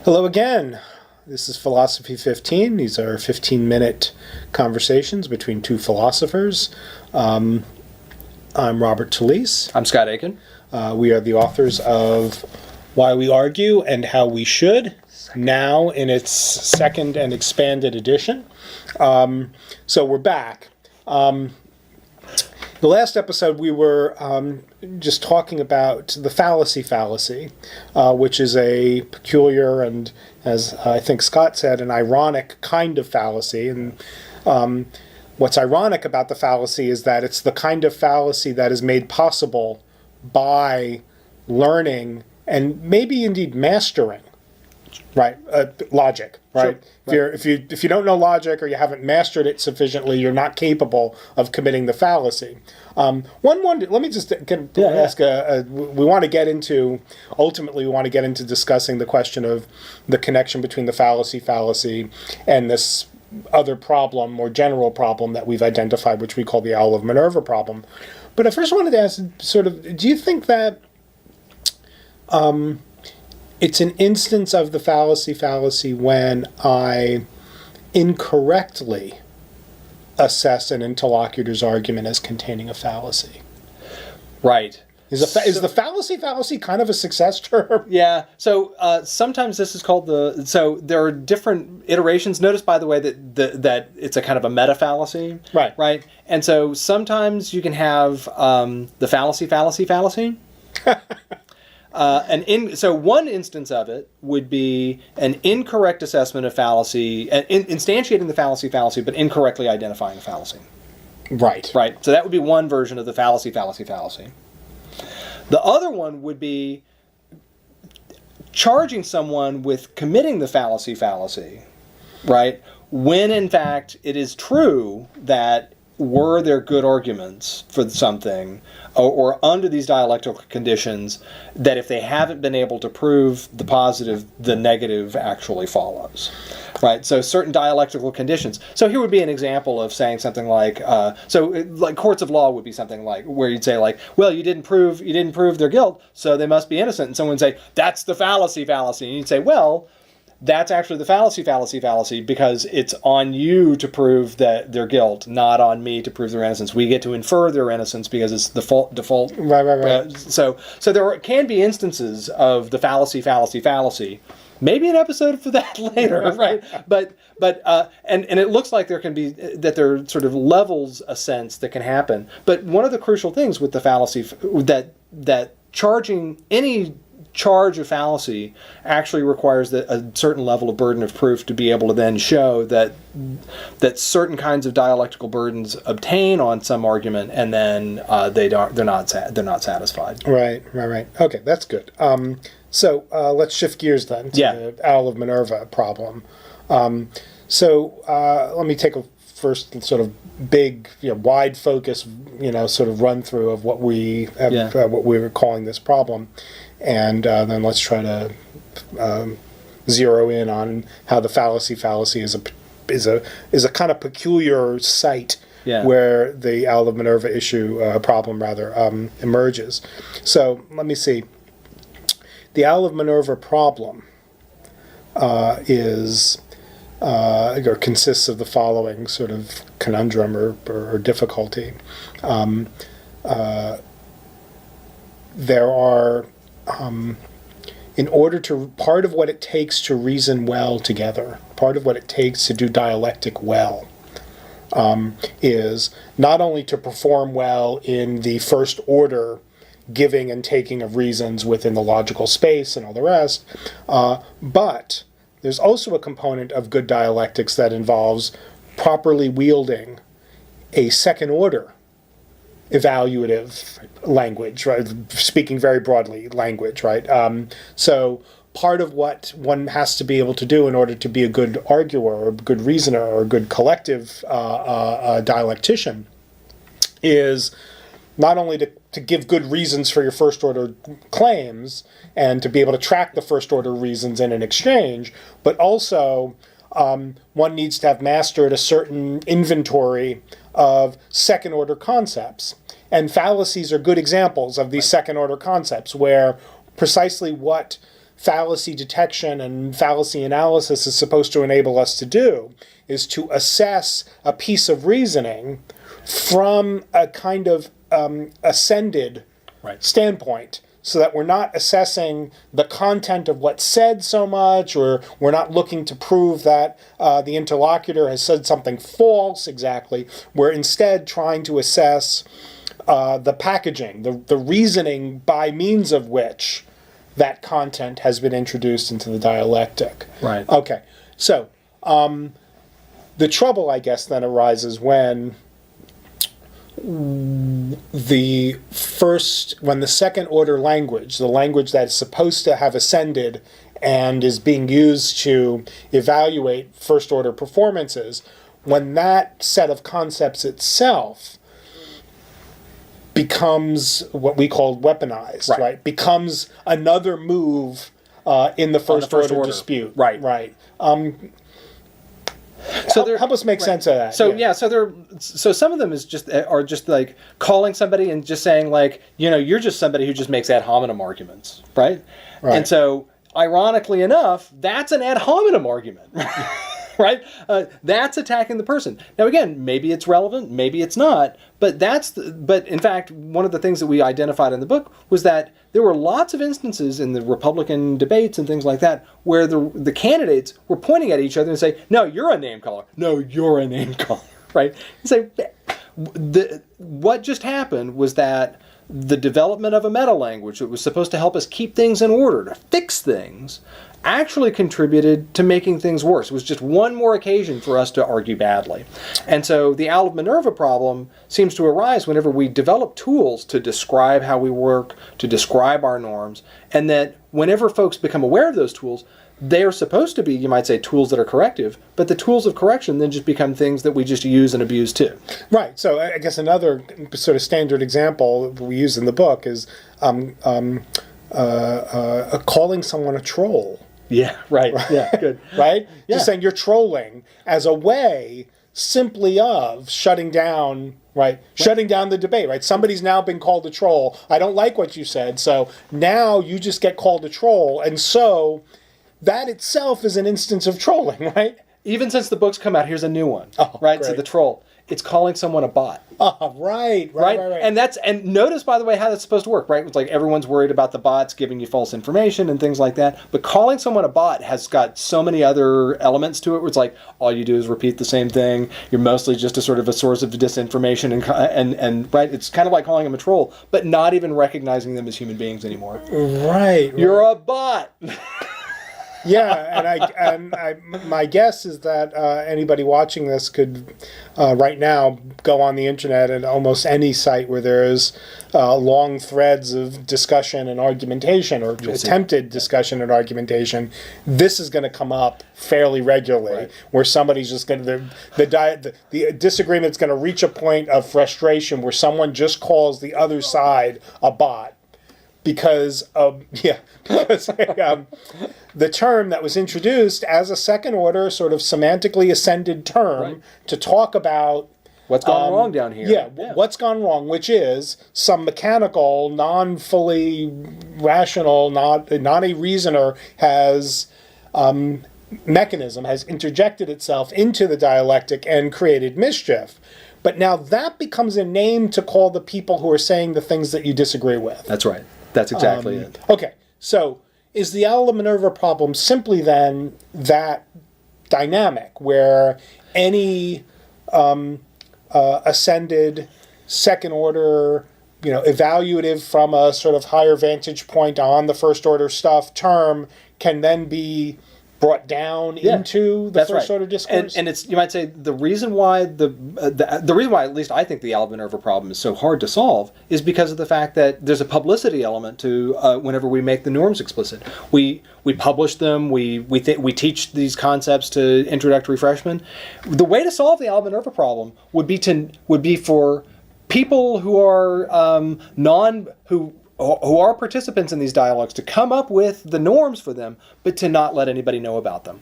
Hello again. This is Philosophy15. These are 15-minute conversations between two philosophers. I'm Robert Talese. I'm Scott Aiken. We are the authors of Why We Argue and How We Should, now in its second and expanded edition. So we're back. The last episode we were just talking about the Fallacy Fallacy, which is a peculiar and, as I think Scott said, an ironic kind of fallacy. And what's ironic about the fallacy is that it's the kind of fallacy that is made possible by learning and maybe indeed mastering, right? Logic, right? Sure. If you don't know logic or you haven't mastered it sufficiently, you're not capable of committing the fallacy. Let me just ask. We want to get into discussing the question of the connection between the fallacy and this other problem, more general problem that we've identified, which we call the Owl of Minerva problem. But I first wanted to ask, do you think that it's an instance of the fallacy when I incorrectly assess an interlocutor's argument as containing a fallacy? Right. Is the fallacy kind of a success term? Yeah. So sometimes this is called so there are different iterations. Notice, by the way, that it's a kind of a meta fallacy. Right. Right. And so sometimes you can have the fallacy. So one instance of it would be an incorrect assessment of fallacy, instantiating the fallacy, but incorrectly identifying the fallacy. Right. Right. So that would be one version of the fallacy. The other one would be charging someone with committing the fallacy, right? When in fact it is true that were there good arguments for something, or under these dialectical conditions, that if they haven't been able to prove the positive, the negative actually follows, right? So certain dialectical conditions. So here would be an example of saying something like, like courts of law would be something like where you'd say like, well, you didn't prove their guilt, so they must be innocent. And someone would say, that's the fallacy. And you'd say, well, that's actually the fallacy because it's on you to prove that their guilt, not on me to prove their innocence. We get to infer their innocence because it's the default. Right. So there can be instances of the fallacy. Maybe an episode for that later, right? But it looks like there are sort of levels of sense that can happen. But one of the crucial things with the fallacy that charging any charge of fallacy actually requires a certain level of burden of proof to be able to then show that certain kinds of dialectical burdens obtain on some argument, and then they're not satisfied. Right. Okay, that's good. So let's shift gears then to the Owl of Minerva problem. Let me take a first sort of big, wide focus, sort of run through of what we were calling this problem. And then let's try to zero in on how the fallacy is a kind of peculiar site where the Owl of Minerva problem emerges. So let me see. The Owl of Minerva problem consists of the following sort of conundrum or difficulty. There are part of what it takes to reason well together, part of what it takes to do dialectic well, is not only to perform well in the first order giving and taking of reasons within the logical space and all the rest, but there's also a component of good dialectics that involves properly wielding a second order evaluative language, right? Speaking very broadly, language, right? So part of what one has to be able to do in order to be a good arguer or a good reasoner or a good collective dialectician is not only to give good reasons for your first order claims and to be able to track the first order reasons in an exchange, but also one needs to have mastered a certain inventory of second order concepts. And fallacies are good examples of these second order concepts where precisely what fallacy detection and fallacy analysis is supposed to enable us to do is to assess a piece of reasoning from a kind of ascended standpoint, so that we're not assessing the content of what's said so much, or we're not looking to prove that the interlocutor has said something false exactly. We're instead trying to assess the packaging, the reasoning by means of which that content has been introduced into the dialectic. Right. Okay. So the trouble, I guess, then arises when the second order language, the language that's supposed to have ascended and is being used to evaluate first order performances, when that set of concepts itself becomes what we call weaponized, right? Becomes another move in the first order dispute. Right. So help us make sense of that. So some of them are just like calling somebody and just saying, like, you're just somebody who just makes ad hominem arguments, right? And so, ironically enough, that's an ad hominem argument, right? That's attacking the person. Now, again, maybe it's relevant, maybe it's not, but in fact, one of the things that we identified in the book was that there were lots of instances in the Republican debates and things like that where the candidates were pointing at each other and say, "No, you're a name caller. No, you're a name caller," right? And say, what just happened was that the development of a meta language that was supposed to help us keep things in order, to fix things, actually contributed to making things worse. It was just one more occasion for us to argue badly. And so the Owl of Minerva problem seems to arise whenever we develop tools to describe how we work, to describe our norms, and that whenever folks become aware of those tools, they are supposed to be, you might say, tools that are corrective, but the tools of correction then just become things that we just use and abuse too. Right. So I guess another sort of standard example we use in the book is calling someone a troll. Yeah, right. Yeah, good. Right? Yeah. Just saying you're trolling as a way simply of shutting down the debate, right? Somebody's now been called a troll. I don't like what you said, so now you just get called a troll, and so that itself is an instance of trolling, right? Even since the book's come out, here's a new one, right? Great. So the troll, it's calling someone a bot. Right. And notice, by the way, how that's supposed to work, right? It's like everyone's worried about the bots giving you false information and things like that. But calling someone a bot has got so many other elements to it where it's like all you do is repeat the same thing. You're mostly just a sort of a source of disinformation and right? It's kind of like calling them a troll, but not even recognizing them as human beings anymore. Right. You're a bot. Yeah, and my guess is that anybody watching this could right now go on the internet and almost any site where there is long threads of discussion and argumentation, or attempted discussion and argumentation. This is going to come up fairly regularly, where somebody's just going to the disagreement's going to reach a point of frustration where someone just calls the other side a bot. Because the term that was introduced as a second order sort of semantically ascended term to talk about what's gone wrong down here. Yeah, what's gone wrong, which is some mechanical, non-fully rational, not a reasoner has mechanism has interjected itself into the dialectic and created mischief. But now that becomes a name to call the people who are saying the things that you disagree with. That's right. That's exactly it. Okay, so is the Owl of Minerva problem simply then that dynamic where any ascended second order, evaluative from a sort of higher vantage point on the first order stuff term can then be brought down into the first order discourse? And it's, you might say, the reason why the reason why at least I think the Owl of Minerva problem is so hard to solve is because of the fact that there's a publicity element to whenever we make the norms explicit. We publish them. We teach these concepts to introductory freshmen. The way to solve the Owl of Minerva problem would be for people who are who are participants in these dialogues to come up with the norms for them, but to not let anybody know about them.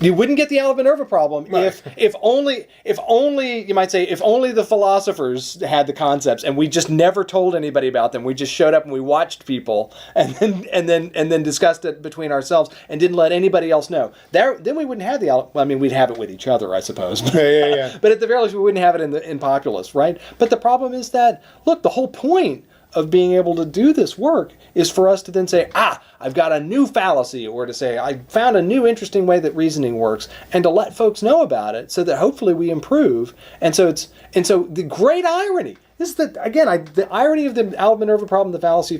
You wouldn't get the Minerva problem if only you might say if only the philosophers had the concepts and we just never told anybody about them. We just showed up and we watched people and then discussed it between ourselves and didn't let anybody else know. Then we wouldn't have the we'd have it with each other, I suppose. Yeah. But at the very least, we wouldn't have it in populace, right? But the problem is that look, the whole point of being able to do this work is for us to then say, I've got a new fallacy, or to say, I found a new interesting way that reasoning works, and to let folks know about it so that hopefully we improve. And so the great irony is that, again, the irony of the Minerva problem, the fallacy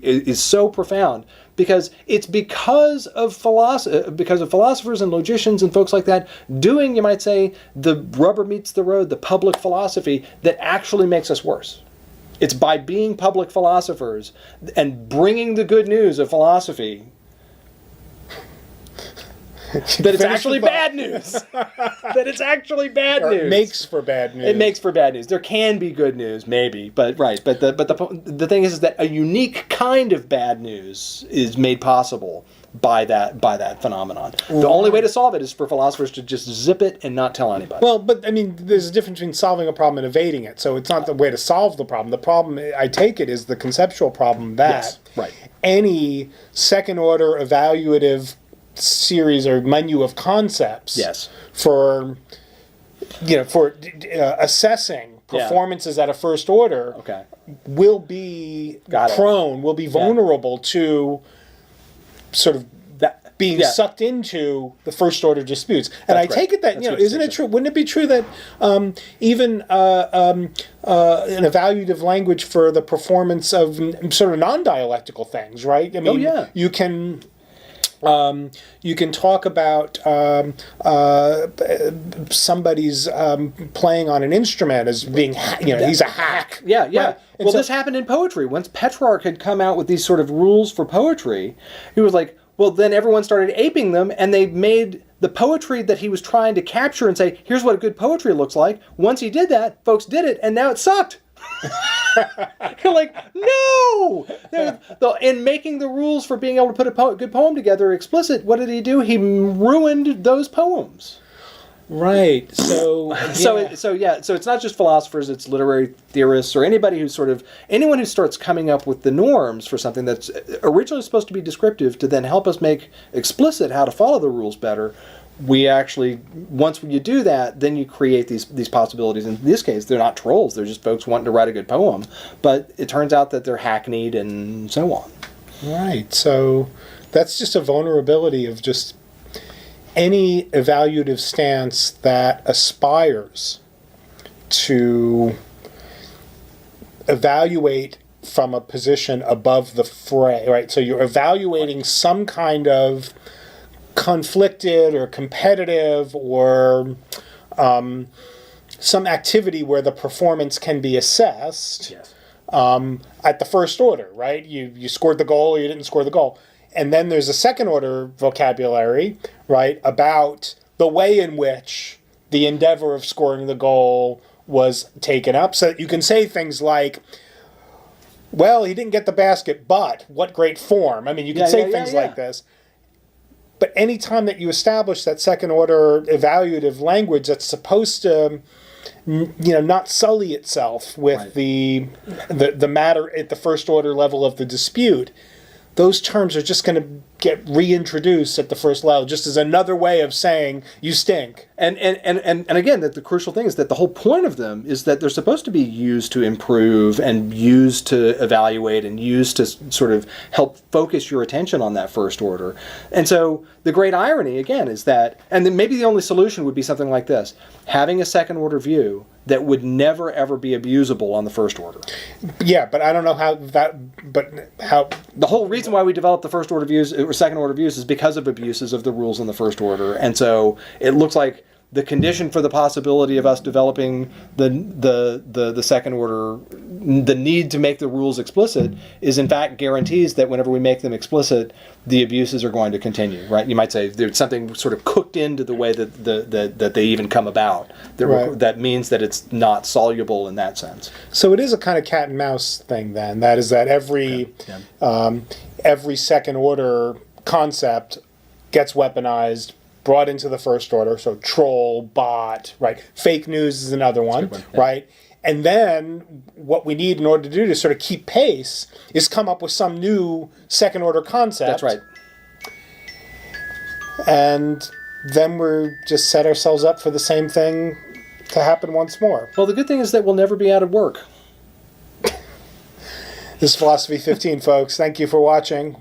is so profound, because it's because of philosophers and logicians and folks like that doing, you might say, the rubber meets the road, the public philosophy, that actually makes us worse. It's by being public philosophers and bringing the good news of philosophy that it's actually bad news. That it's actually bad news. It makes for bad news. It makes for bad news. There can be good news, maybe, but right. But the thing is that a unique kind of bad news is made possible by that phenomenon. The only way to solve it is for philosophers to just zip it and not tell anybody. Well, but I mean, there's a difference between solving a problem and evading it. So it's not the way to solve the problem. The problem, I take it, is the conceptual problem that any second-order evaluative series or menu of concepts for assessing performances at a first order will be will be vulnerable to sort of being sucked into the first order disputes. And I take it that, isn't it true? Wouldn't it be true that even an evaluative language for the performance of sort of non-dialectical things, right? I mean, you can talk about somebody's playing on an instrument as being, he's a hack. Yeah. Right? Well, this happened in poetry. Once Petrarch had come out with these sort of rules for poetry, he was like, well, then everyone started aping them, and they made the poetry that he was trying to capture and say, here's what good poetry looks like. Once he did that, folks did it, and now it sucked. You're like, no! In making the rules for being able to put a good poem together explicit, what did he do? He ruined those poems. Right. So so it's not just philosophers, it's literary theorists or anyone who starts coming up with the norms for something that's originally supposed to be descriptive to then help us make explicit how to follow the rules better. We actually, once you do that, then you create these possibilities. In this case, they're not trolls, they're just folks wanting to write a good poem, but it turns out that they're hackneyed and so on. Right. So that's just a vulnerability of just any evaluative stance that aspires to evaluate from a position above the fray, right? So you're evaluating some kind of conflicted or competitive or some activity where the performance can be assessed at the first order, right? You scored the goal or you didn't score the goal. And then there's a second order vocabulary, right, about the way in which the endeavor of scoring the goal was taken up. So that you can say things like, well, he didn't get the basket, but what great form. I mean, you can say things like this. But any time that you establish that second order evaluative language that's supposed to not sully itself with the matter at the first order level of the dispute, those terms are just going to get reintroduced at the first level, just as another way of saying you stink. And again, that the crucial thing is that the whole point of them is that they're supposed to be used to improve and used to evaluate and used to sort of help focus your attention on that first order. And so the great irony, again, is that, and then maybe the only solution would be something like this: having a second order view that would never ever be abusable on the first order. Yeah, but I don't know how the whole reason why we developed the first order views or second order views is because of abuses of the rules in the first order. And so it looks like the condition for the possibility of us developing the second order, the need to make the rules explicit, is in fact guarantees that whenever we make them explicit, the abuses are going to continue, right? You might say there's something sort of cooked into the way that they even come about that means that it's not soluble in that sense. So it is a kind of cat and mouse thing then. That is that every second order concept gets weaponized, brought into the first order. So troll, bot, right? Fake news is another one, yeah. right? And then what we need in order to do to sort of keep pace is come up with some new second order concept. That's right. And then we're just set ourselves up for the same thing to happen once more. Well, the good thing is that we'll never be out of work. This is Philosophy 15, folks. Thank you for watching.